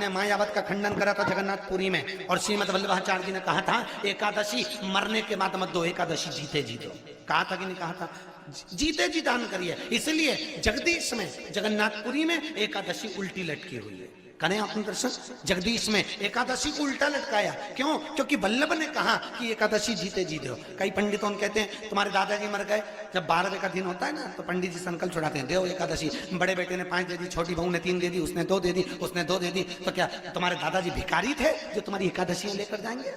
ने मायावत का खंडन करा था जगन्नाथपुरी में, और श्रीमद वल्लभाचार्य जी ने कहा था एकादशी मरने के बाद मत दो, एकादशी जीते जी दो। कहा था कि नहीं कहा था? जीते जी दान करिए। इसलिए जगदीश में जगन्नाथपुरी में एकादशी उल्टी लटकी हुई है। करें आपने दर्शन? जगदीश में एकादशी को उल्टा लटकाया, क्यों? क्योंकि वल्लभ ने कहा कि एकादशी जीते जी दो। कई पंडितों कहते हैं तुम्हारे दादाजी मर गए, जब 12वें का दिन होता है ना तो पंडित जी संकल्प छुड़ाते हैं, देव एकादशी। बड़े बेटे ने 5 दे दी, छोटी बहू ने 3 दे दी, उसने 2 दे दी, उसने 2 दे दी, तो क्या तुम्हारे दादाजी भिखारी थे जो तुम्हारी एकादशी लेकर जाएंगे?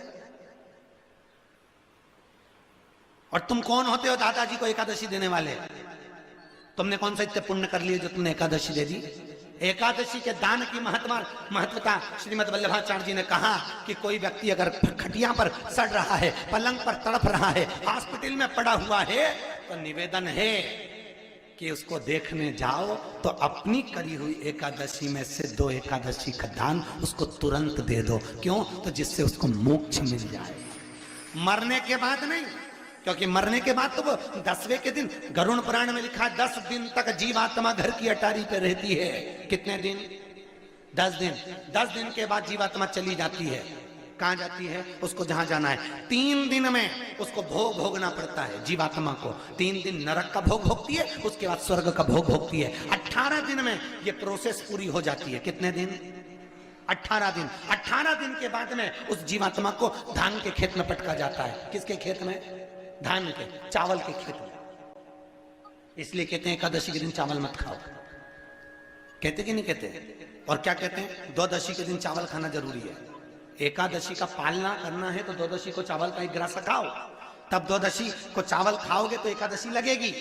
और तुम कौन होते हो दादाजी को एकादशी देने वाले? तुमने कौन सा इतने पुण्य कर लिए जो तुमने एकादशी दे दी? एकादशी के दान की महत्वता श्रीमद वल्लभाचार्य जी ने कहा कि कोई व्यक्ति अगर खटिया पर सड़ रहा है, पलंग पर तड़प रहा है, हॉस्पिटल में पड़ा हुआ है, तो निवेदन है कि उसको देखने जाओ तो अपनी करी हुई एकादशी में से 2 एकादशी का दान उसको तुरंत दे दो। क्यों? तो जिससे उसको मोक्ष मिल जाए, मरने के बाद नहीं। क्योंकि मरने के बाद तो वो 10वें के दिन, गरुड़ पुराण में लिखा 10 दिन तक जीवात्मा घर की अटारी पे रहती है। कितने दिन? 10 दिन। 10 दिन के बाद जीवात्मा चली जाती है। कहां जाती है? उसको जहां जाना है। 3 दिन में उसको भोग भोगना पड़ता है जीवात्मा को। 3 दिन नरक का भोग भोगती है, उसके बाद स्वर्ग का भोग भोगती है। 18 दिन में ये प्रोसेस पूरी हो जाती है। कितने दिन? 18 दिन। 18 दिन के बाद में उस जीवात्मा को धान के खेत में पटका जाता है। किसके खेत में? धान के, चावल के खेत में। इसलिए कहते हैं एकादशी के दिन चावल मत खाओ। कहते कि नहीं कहते? और क्या कहते हैं? द्वादशी के दिन चावल खाना जरूरी है। एकादशी का पालना करना है तो द्वादशी को चावल का 1 ग्रास खाओ, तब द्वादशी को चावल खाओगे तो एकादशी लगेगी।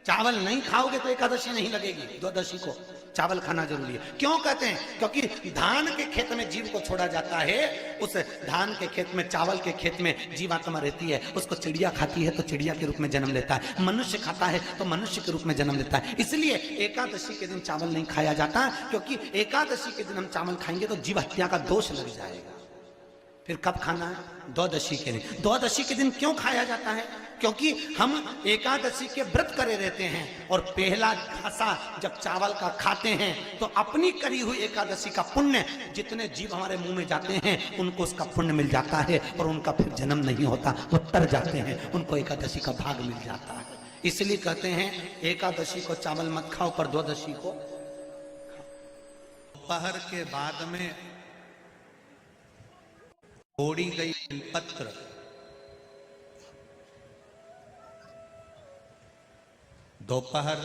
चावल नहीं खाओगे तो एकादशी नहीं लगेगी। द्वादशी को चावल खाना जरूरी है। क्यों कहते हैं? क्योंकि धान के खेत में जीव को छोड़ा जाता है, उस धान के खेत में, चावल के खेत में जीवात्मा रहती है। उसको चिड़िया खाती है तो चिड़िया के रूप में जन्म लेता है, मनुष्य खाता है तो मनुष्य के रूप में जन्म लेता है। इसलिए एकादशी के दिन चावल नहीं खाया जाता, क्योंकि एकादशी के दिन हम चावल खाएंगे तो जीव हत्या का दोष लग जाएगा। फिर कब खाना है? द्वादशी के दिन। द्वादशी के दिन क्यों खाया जाता है? क्योंकि हम एकादशी के व्रत करे रहते हैं, और पहला घासा जब चावल का खाते हैं तो अपनी करी हुई एकादशी का पुण्य, जितने जीव हमारे मुंह में जाते हैं उनको उसका पुण्य मिल जाता है, और उनका फिर जन्म नहीं होता, वो तर जाते हैं, उनको एकादशी का भाग मिल जाता है। इसलिए कहते हैं एकादशी को चावल मत खाओ, पर द्वादशी को। दोपहर के बाद में तोड़ी गई बेलपत्र दोपहर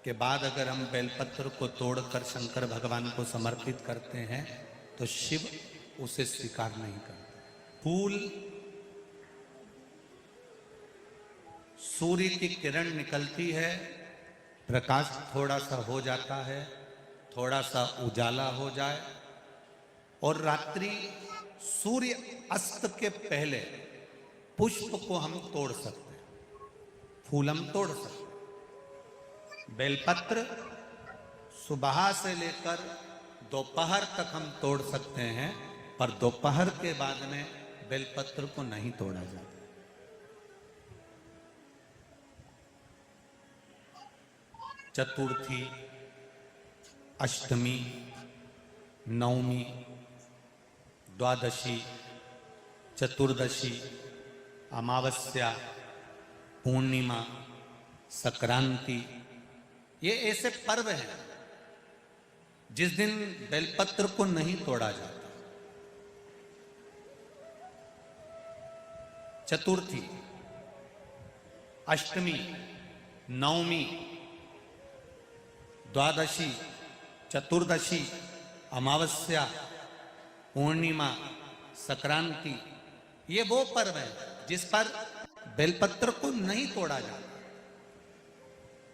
के बाद अगर हम बेलपत्र को तोड़कर शंकर भगवान को समर्पित करते हैं तो शिव उसे स्वीकार नहीं करते। फूल सूर्य की किरण निकलती है, प्रकाश थोड़ा सा हो जाता है, थोड़ा सा उजाला हो जाए, और रात्रि सूर्य अस्त के पहले पुष्प को हम तोड़ सकते हैं, फूल हम तोड़ सकते हैं। बेलपत्र सुबह से लेकर दोपहर तक हम तोड़ सकते हैं, पर दोपहर के बाद में बेलपत्र को नहीं तोड़ा जाता। चतुर्थी, अष्टमी, नवमी, द्वादशी, चतुर्दशी, अमावस्या, पूर्णिमा, संक्रांति, ये ऐसे पर्व हैं जिस दिन बेलपत्र को नहीं तोड़ा जाता। चतुर्थी, अष्टमी, नवमी, द्वादशी, चतुर्दशी, अमावस्या, पूर्णिमा, संक्रांति, ये वो पर्व है जिस पर बेलपत्र को नहीं तोड़ा जाता।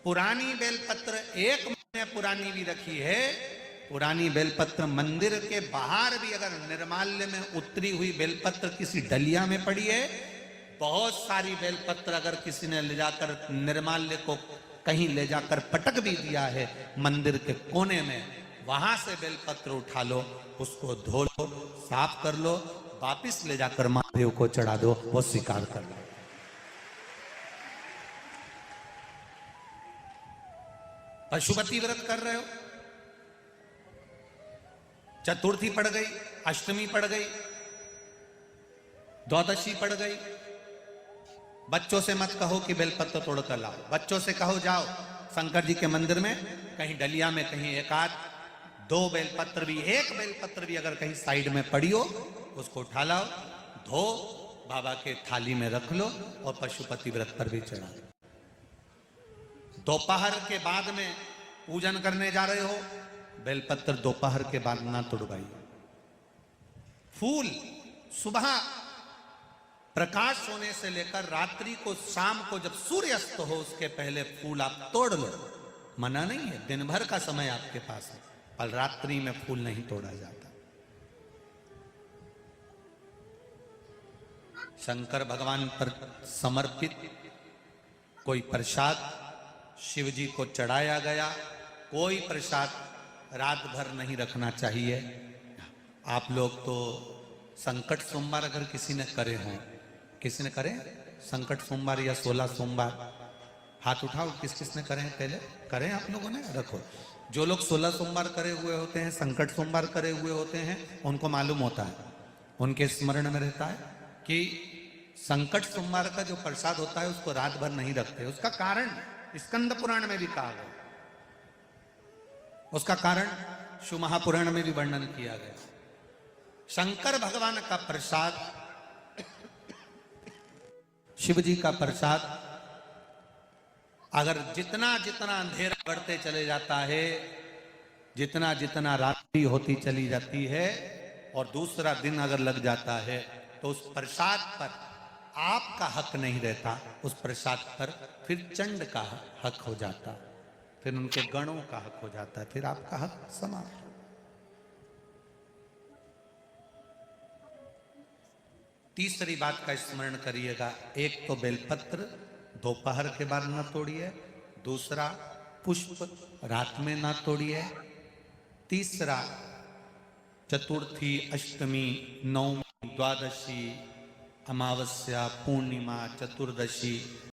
पुरानी बेलपत्र 1 महीने पुरानी भी रखी है। पुरानी बेलपत्र मंदिर के बाहर भी अगर निर्माल्य में उतरी हुई बेलपत्र किसी डलिया में पड़ी है, बहुत सारी बेलपत्र अगर किसी ने ले जाकर निर्माल्य को कहीं ले जाकर पटक भी दिया है मंदिर के कोने में, वहां से बेलपत्र उठा लो, उसको धो लो, साफ कर लो, वापिस ले जाकर महादेव को चढ़ा दो, वो स्वीकार कर लो। पशुपति व्रत कर रहे हो, चतुर्थी पड़ गई, अष्टमी पड़ गई, द्वादशी पड़ गई। बच्चों से मत कहो कि बेलपत्र तोड़ कर लाओ, बच्चों से कहो जाओ शंकर जी के मंदिर में कहीं डलिया में कहीं एक आध दो बेलपत्र भी, एक बेलपत्र भी अगर कहीं साइड में पड़ी हो उसको उठा लाओ, धो बाबा के थाली में रख लो और पशुपति व्रत पर भी चढ़ा दो। दोपहर के बाद में पूजन करने जा रहे हो, बेलपत्र दोपहर के बाद ना तोड़वाइए। फूल सुबह प्रकाश होने से लेकर रात्रि को, शाम को जब सूर्य अस्त हो उसके पहले फूल आप तोड़ लो, मना नहीं है, दिन भर का समय आपके पास है, पर रात्रि में फूल नहीं तोड़ा जाता। शंकर भगवान पर समर्पित कोई प्रसाद शिव जी को चढ़ाया गया, कोई प्रसाद रात भर नहीं रखना चाहिए। आप लोग तो संकट सोमवार अगर किसी ने करे हों, किसी ने करे संकट सोमवार या 16 सोमवार, हाथ उठाओ किस किस ने करे हैं, पहले करें आप लोगों ने, रखो। जो लोग 16 सोमवार करे हुए होते हैं, संकट सोमवार करे हुए होते हैं, उनको मालूम होता है, उनके स्मरण में रहता है कि संकट सोमवार का जो प्रसाद होता है उसको रात भर नहीं रखते। उसका कारण स्कंद पुराण में भी कहा गया, उसका कारण शिव महापुराण में भी वर्णन किया गया। शंकर भगवान का प्रसाद, शिव जी का प्रसाद, अगर जितना जितना अंधेरा बढ़ते चले जाता है, जितना जितना रात्रि होती चली जाती है और दूसरा दिन अगर लग जाता है, तो उस प्रसाद पर आपका हक नहीं रहता, उस प्रसाद पर फिर चंड का हक हो जाता, फिर उनके गणों का हक हो जाता है, फिर आपका हक समाप्त। तीसरी बात का स्मरण करिएगा, एक तो बेलपत्र दोपहर के बाद न तोड़िए, दूसरा पुष्प रात में ना तोड़िए, तीसरा चतुर्थी, अष्टमी, नवमी, द्वादशी, अमावस्या, पूर्णिमा, चतुर्दशी